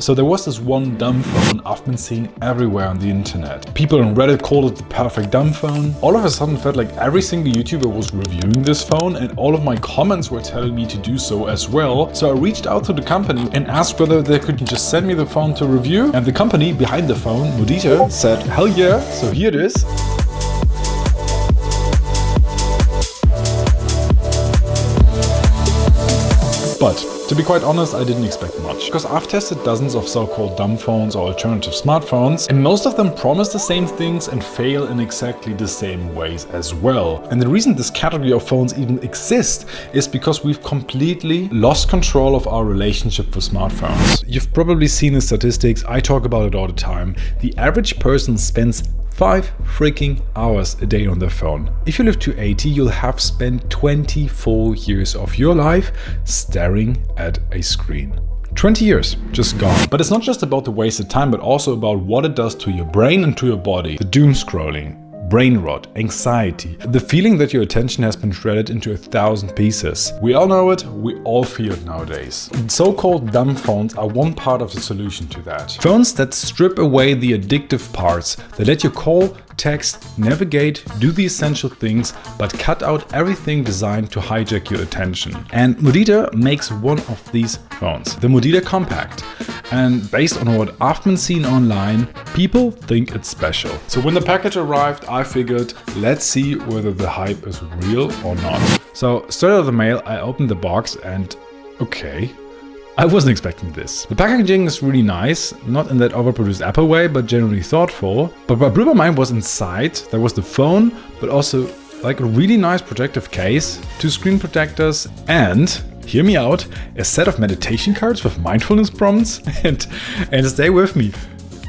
So there was this one dumb phone I've been seeing everywhere on the internet. People on Reddit called it the perfect dumb phone. All of a sudden felt like every single YouTuber was reviewing this phone, and all of my comments were telling me to do so as well. So I reached out to the company and asked whether they could just send me the phone to review. And the company behind the phone, Mudita, said hell yeah, so here it is. But to be quite honest, I didn't expect much, because I've tested dozens of so-called dumb phones or alternative smartphones, and most of them promise the same things and fail in exactly the same ways as well. And the reason this category of phones even exists is because we've completely lost control of our relationship with smartphones. You've probably seen the statistics, I talk about it all the time. The average person spends 5 freaking hours a day on their phone. If you live to 80, you'll have spent 24 years of your life staring at a screen. 20 years just gone. But it's not just about the wasted time, but also about what it does to your brain and to your body. The doom scrolling, brain rot, anxiety, the feeling that your attention has been shredded into 1,000 pieces. We all know it, we all feel it nowadays. So-called dumb phones are one part of the solution to that. Phones that strip away the addictive parts, that let you call, text, navigate, do the essential things, but cut out everything designed to hijack your attention. And Mudita makes one of these phones, the Mudita Kompakt. And based on what I've been seeing online, people think it's special. So when the package arrived, I figured, let's see whether the hype is real or not. So straight out of the mail, I opened the box and okay, I wasn't expecting this. The packaging is really nice, not in that overproduced Apple way, but generally thoughtful. But what blew my mind was inside, there was the phone, but also like a really nice protective case, 2 screen protectors, and hear me out, a set of meditation cards with mindfulness prompts, and stay with me,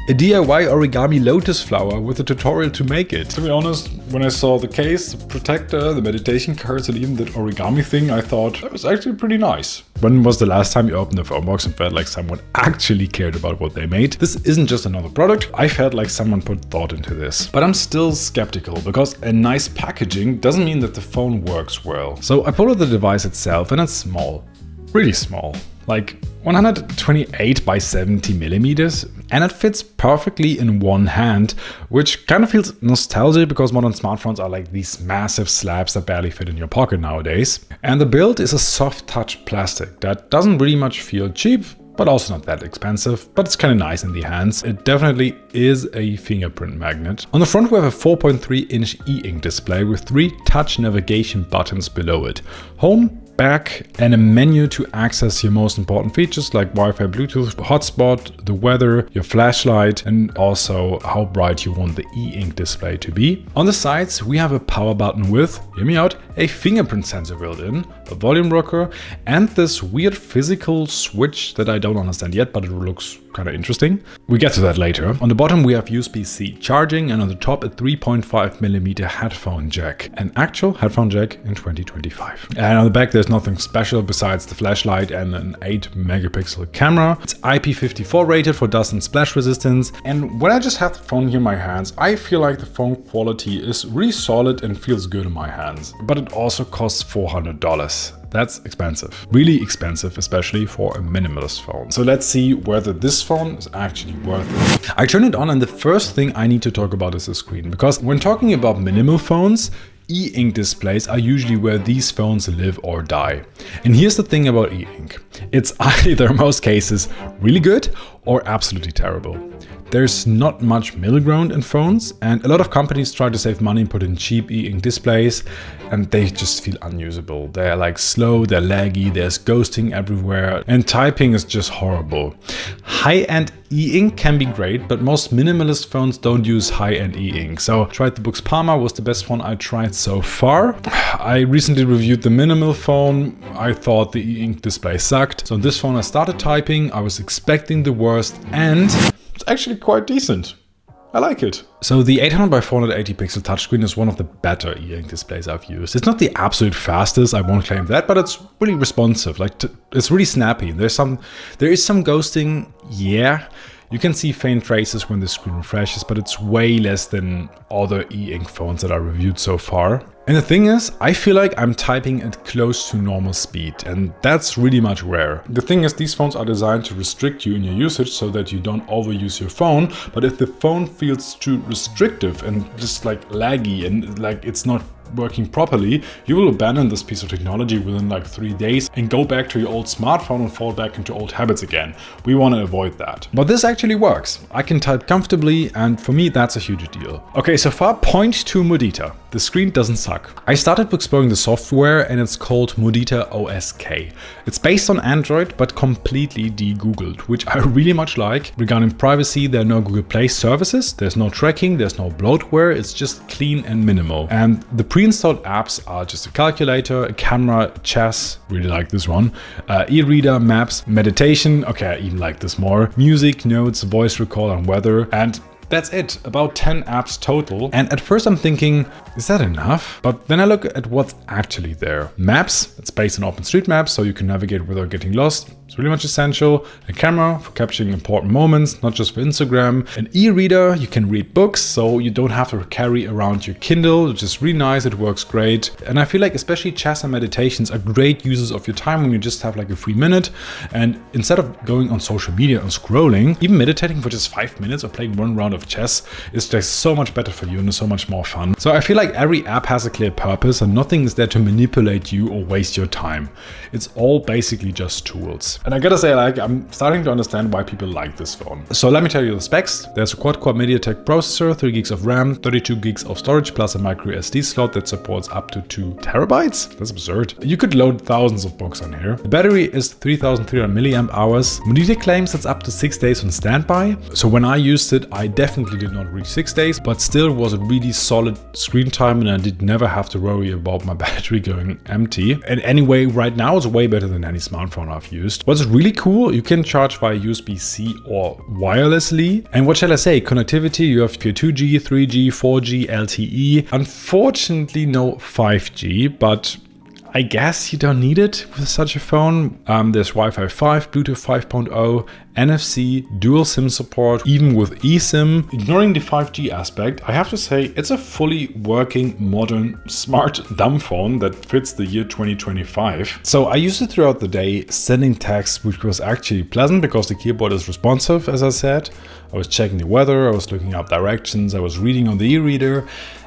a DIY origami lotus flower with a tutorial to make it. To be honest, when I saw the case, the protector, the meditation cards, and even that origami thing, I thought that was actually pretty nice. When was the last time you opened a phone box and felt like someone actually cared about what they made? This isn't just another product, I felt like someone put thought into this. But I'm still skeptical, because a nice packaging doesn't mean that the phone works well. So I pulled out the device itself, and it's small, really small. Like 128 by 70 millimeters, and it fits perfectly in one hand, which kind of feels nostalgic because modern smartphones are like these massive slabs that barely fit in your pocket nowadays. And the build is a soft touch plastic that doesn't really much feel cheap, but also not that expensive, but it's kind of nice in the hands. It definitely is a fingerprint magnet. On the front we have a 4.3-inch e-ink display with 3 touch navigation buttons below it. Home, back, and a menu to access your most important features like Wi-Fi, Bluetooth, hotspot, the weather, your flashlight, and also how bright you want the e-ink display to be. On the sides we have a power button with, hear me out, a fingerprint sensor built in, a volume rocker, and this weird physical switch that I don't understand yet, but it looks kind of interesting. We get to that later. On the bottom we have USB-C charging, and on the top a 3.5mm headphone jack. An actual headphone jack in 2025. And on the back there's nothing special besides the flashlight and an 8-megapixel camera. It's IP54 rated for dust and splash resistance. And when I just have the phone here in my hands, I feel like the phone quality is really solid and feels good in my hands. But it also costs $400. That's expensive, really expensive, especially for a minimalist phone. So let's see whether this phone is actually worth it. I turn it on, and the first thing I need to talk about is the screen, because when talking about minimal phones, e-ink displays are usually where these phones live or die. And here's the thing about e-ink. It's either in most cases really good or absolutely terrible. There's not much middle ground in phones, and a lot of companies try to save money and put in cheap e-ink displays, and they just feel unusable. They're like slow, they're laggy, there's ghosting everywhere, and typing is just horrible. High-end e-ink can be great, but most minimalist phones don't use high-end e-ink. So I tried the Boox Palma, was the best one I tried so far. I recently reviewed the minimal phone. I thought the e-ink display sucked. So on this phone I started typing, I was expecting the worst, and it's actually quite decent. I like it. So the 800 by 480 pixel touchscreen is one of the better e-ink displays I've used. It's not the absolute fastest, I won't claim that, but it's really responsive. Like it's really snappy. There is some ghosting, yeah. You can see faint traces when the screen refreshes, but it's way less than other e-ink phones that I reviewed so far. And the thing is, I feel like I'm typing at close to normal speed, and that's really much rare. The thing is, these phones are designed to restrict you in your usage so that you don't overuse your phone, but if the phone feels too restrictive and just like laggy and like it's not working properly, you will abandon this piece of technology within like 3 days and go back to your old smartphone and fall back into old habits again. We want to avoid that. But this actually works. I can type comfortably, and for me that's a huge deal. Okay, so far, point to Mudita. The screen doesn't suck. I started exploring the software and it's called Mudita OSK. It's based on Android but completely de-googled, which I really much like. Regarding privacy, there are no Google Play services, there's no tracking, there's no bloatware, it's just clean and minimal. And the pre-installed apps are just a calculator, a camera, chess, really like this one, e-reader, maps, meditation, okay, I even like this more, music, notes, voice recall and weather, and that's it, about 10 apps total. And at first I'm thinking, is that enough? But then I look at what's actually there. Maps, it's based on OpenStreetMaps, so you can navigate without getting lost. It's really much essential. A camera for capturing important moments, not just for Instagram. An e-reader, you can read books, so you don't have to carry around your Kindle, which is really nice, it works great. And I feel like especially chess and meditations are great uses of your time when you just have like a free minute. And instead of going on social media and scrolling, even meditating for just 5 minutes or playing one round of chess is just so much better for you and is so much more fun. So I feel like every app has a clear purpose and nothing is there to manipulate you or waste your time. It's all basically just tools. And I gotta say, like, I'm starting to understand why people like this phone. So let me tell you the specs. There's a quad-core MediaTek processor, 3 gigs of RAM, 32 gigs of storage plus a micro SD slot that supports up to 2 terabytes. That's absurd. You could load thousands of books on here. The battery is 3300 milliamp hours. Mudita claims it's up to 6 days on standby. So when I used it, I definitely did not reach 6 days, but still was a really solid screen time and I did never have to worry about my battery going empty. And anyway, right now it's way better than any smartphone I've used. What's really cool, you can charge via USB-C or wirelessly. And what shall I say, connectivity, you have 2G, 3G, 4G, LTE. Unfortunately, no 5G, but I guess you don't need it with such a phone. There's Wi-Fi 5, Bluetooth 5.0, NFC, dual SIM support, even with eSIM. Ignoring the 5G aspect, I have to say it's a fully working, modern, smart dumb phone that fits the year 2025. So I used it throughout the day, sending texts, which was actually pleasant because the keyboard is responsive, as I said. I was checking the weather, I was looking up directions, I was reading on the e-reader,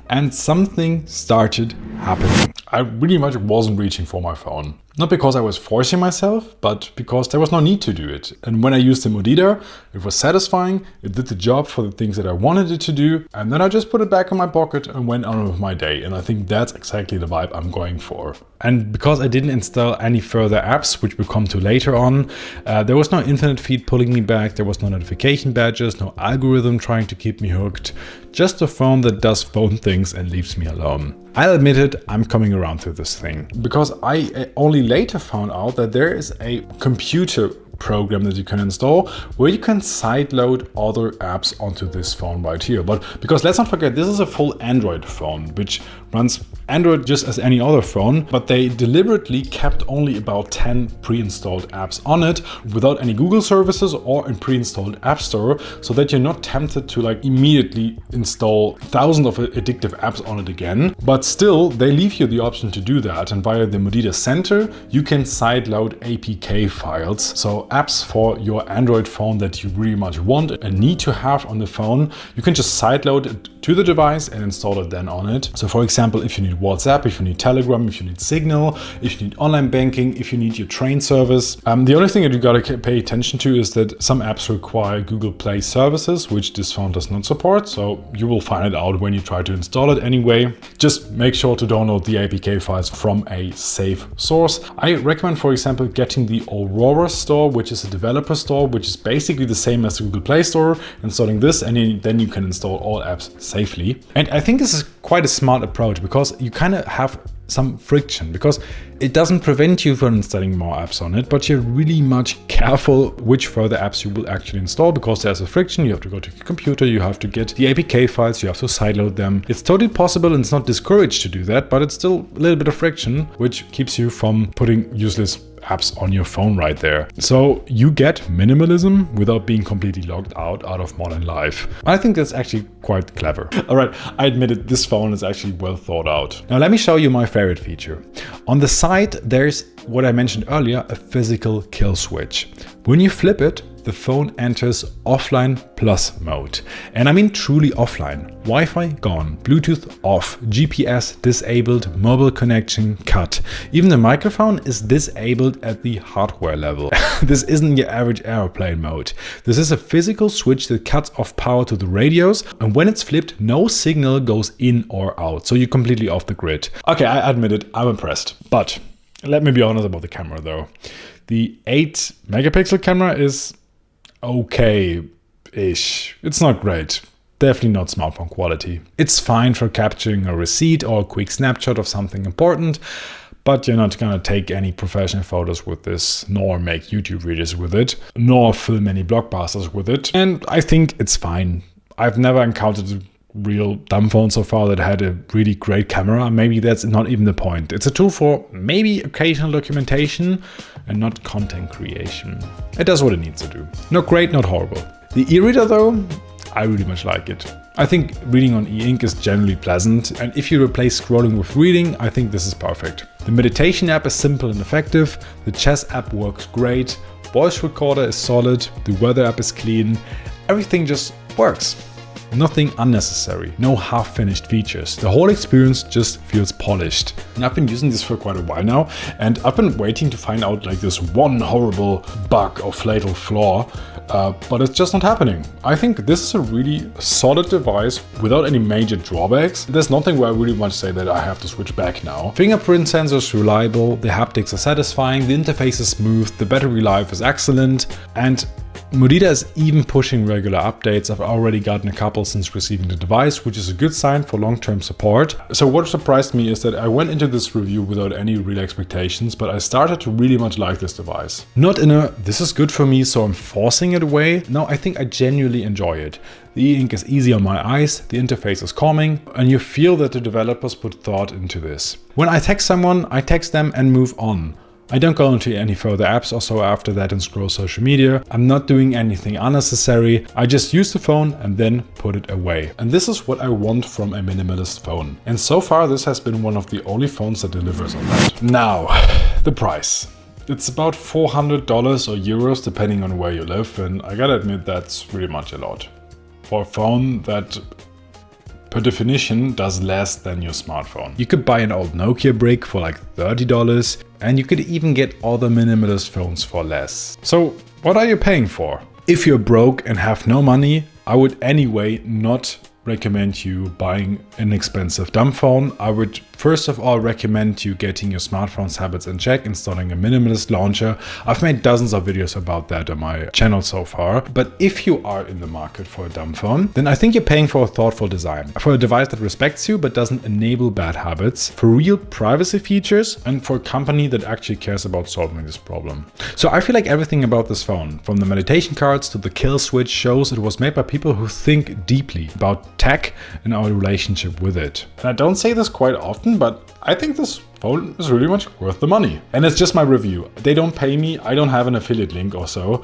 and something started happening. I really much wasn't reaching for my phone. Not because I was forcing myself, but because there was no need to do it. And when I used the Mudita, it was satisfying, it did the job for the things that I wanted it to do, and then I just put it back in my pocket and went on with my day. And I think that's exactly the vibe I'm going for. And because I didn't install any further apps, which we'll come to later on, there was no internet feed pulling me back, there was no notification badges, no algorithm trying to keep me hooked, just a phone that does phone things and leaves me alone. I'll admit it, I'm coming around to this thing, because I only later found out that there is a computer program that you can install where you can sideload other apps onto this phone right here. But because let's not forget, this is a full Android phone, which runs Android just as any other phone, but they deliberately kept only about 10 pre-installed apps on it without any Google services or in pre-installed App Store, so that you're not tempted to like immediately install thousands of addictive apps on it again. But still, they leave you the option to do that, and via the Mudita Center, you can sideload APK files. So apps for your Android phone that you really much want and need to have on the phone, you can just sideload it to the device and install it then on it. So for example, if you need WhatsApp, if you need Telegram, if you need Signal, if you need online banking, if you need your train service. The only thing that you gotta pay attention to is that some apps require Google Play services, which this phone does not support. So you will find it out when you try to install it anyway. Just make sure to download the APK files from a safe source. I recommend, for example, getting the Aurora store, which is a developer store, which is basically the same as the Google Play Store, installing this, and then you can install all apps safely. And I think this is quite a smart approach because you kind of have some friction, because it doesn't prevent you from installing more apps on it, but you're really much careful which further apps you will actually install, because there's a friction. You have to go to your computer, you have to get the APK files, you have to sideload them. It's totally possible and it's not discouraged to do that, but it's still a little bit of friction, which keeps you from putting useless apps on your phone right there. So you get minimalism without being completely locked out of modern life. I think that's actually quite clever. All right, I admit it, this phone is actually well thought out. Now let me show you my favorite feature. On the side, there's what I mentioned earlier, a physical kill switch. When you flip it, the phone enters offline plus mode. And I mean truly offline. Wi-Fi gone, Bluetooth off, GPS disabled, mobile connection cut. Even the microphone is disabled at the hardware level. This isn't your average airplane mode. This is a physical switch that cuts off power to the radios, and when it's flipped, no signal goes in or out. So you're completely off the grid. Okay, I admit it, I'm impressed. But let me be honest about the camera though. The 8 megapixel camera is okay-ish. It's not great. Definitely not smartphone quality. It's fine for capturing a receipt or a quick snapshot of something important, but you're not gonna take any professional photos with this, nor make YouTube videos with it, nor film any blockbusters with it. And I think it's fine. I've never encountered a real dumb phone so far that had a really great camera. Maybe that's not even the point. It's a tool for maybe occasional documentation and not content creation. It does what it needs to do. Not great, not horrible. The e-reader though, I really much like it. I think reading on e-ink is generally pleasant, and if you replace scrolling with reading, I think this is perfect. The meditation app is simple and effective, the chess app works great, voice recorder is solid, the weather app is clean, everything just works. Nothing unnecessary, no half-finished features. The whole experience just feels polished. And I've been using this for quite a while now, and I've been waiting to find out like this one horrible bug or fatal flaw, but it's just not happening. I think this is a really solid device without any major drawbacks. There's nothing where I really want to say that I have to switch back now. Fingerprint sensor is reliable, the haptics are satisfying, the interface is smooth, the battery life is excellent, and Mudita is even pushing regular updates. I've already gotten a couple since receiving the device, which is a good sign for long-term support. So what surprised me is that I went into this review without any real expectations, but I started to really much like this device. Not in a, this is good for me, so I'm forcing it away. No, I think I genuinely enjoy it. The e-ink is easy on my eyes, the interface is calming, and you feel that the developers put thought into this. When I text someone, I text them and move on. I don't go into any further apps or so after that and scroll social media. I'm not doing anything unnecessary. I just use the phone and then put it away. And this is what I want from a minimalist phone. And so far this has been one of the only phones that delivers on that. Now, the price. It's about $400 or euros depending on where you live, and I gotta admit that's really much a lot. For a phone that per definition does less than your smartphone. You could buy an old Nokia brick for like $30, and you could even get other minimalist phones for less. So what are you paying for? If you're broke and have no money, I would anyway not recommend you buying an expensive dumb phone. I would first of all recommend you getting your smartphone's habits in check, installing a minimalist launcher. I've made dozens of videos about that on my channel so far. But if you are in the market for a dumb phone, then I think you're paying for a thoughtful design, for a device that respects you but doesn't enable bad habits, for real privacy features, and for a company that actually cares about solving this problem. So I feel like everything about this phone, from the meditation cards to the kill switch, shows it was made by people who think deeply about tech and our relationship with it. And I don't say this quite often, but I think this phone is really much worth the money. And it's just my review. They don't pay me, I don't have an affiliate link or so.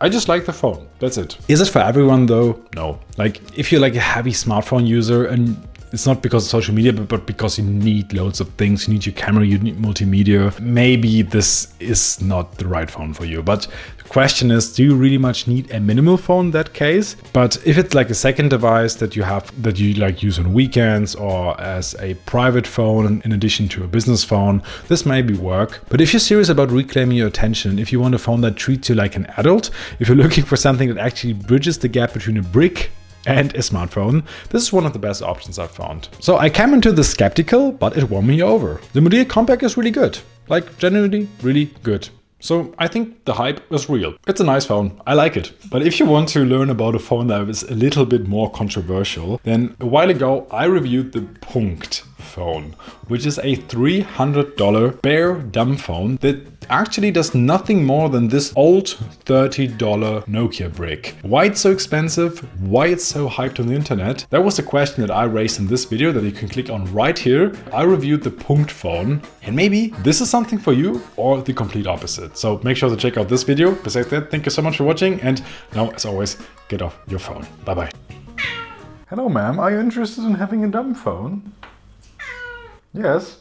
I just like the phone, that's it. Is it for everyone though? No. Like if you're like a heavy smartphone user, and it's not because of social media, but because you need loads of things, you need your camera, you need multimedia, maybe this is not the right phone for you. But the question is, do you really much need a minimal phone in that case? But if it's like a second device that you have, that you like use on weekends or as a private phone in addition to a business phone, this maybe work. But if you're serious about reclaiming your attention, if you want a phone that treats you like an adult, if you're looking for something that actually bridges the gap between a brick and a smartphone, this is one of the best options I've found. So I came into this skeptical, but it won me over. The Mudita Kompakt is really good, like genuinely really good. So I think the hype is real. It's a nice phone, I like it. But if you want to learn about a phone that is a little bit more controversial, then a while ago I reviewed the Punkt Dumbphone, which is a $300 bare dumbphone that actually does nothing more than this old $30 Nokia brick. Why it's so expensive? Why it's so hyped on the internet? That was the question that I raised in this video that you can click on right here. I reviewed the Punkt phone, and maybe this is something for you or the complete opposite. So make sure to check out this video. Besides that, thank you so much for watching, and now as always, get off your phone. Bye bye. Hello ma'am, are you interested in having a dumb phone? Yes.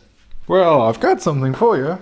Well, I've got something for you.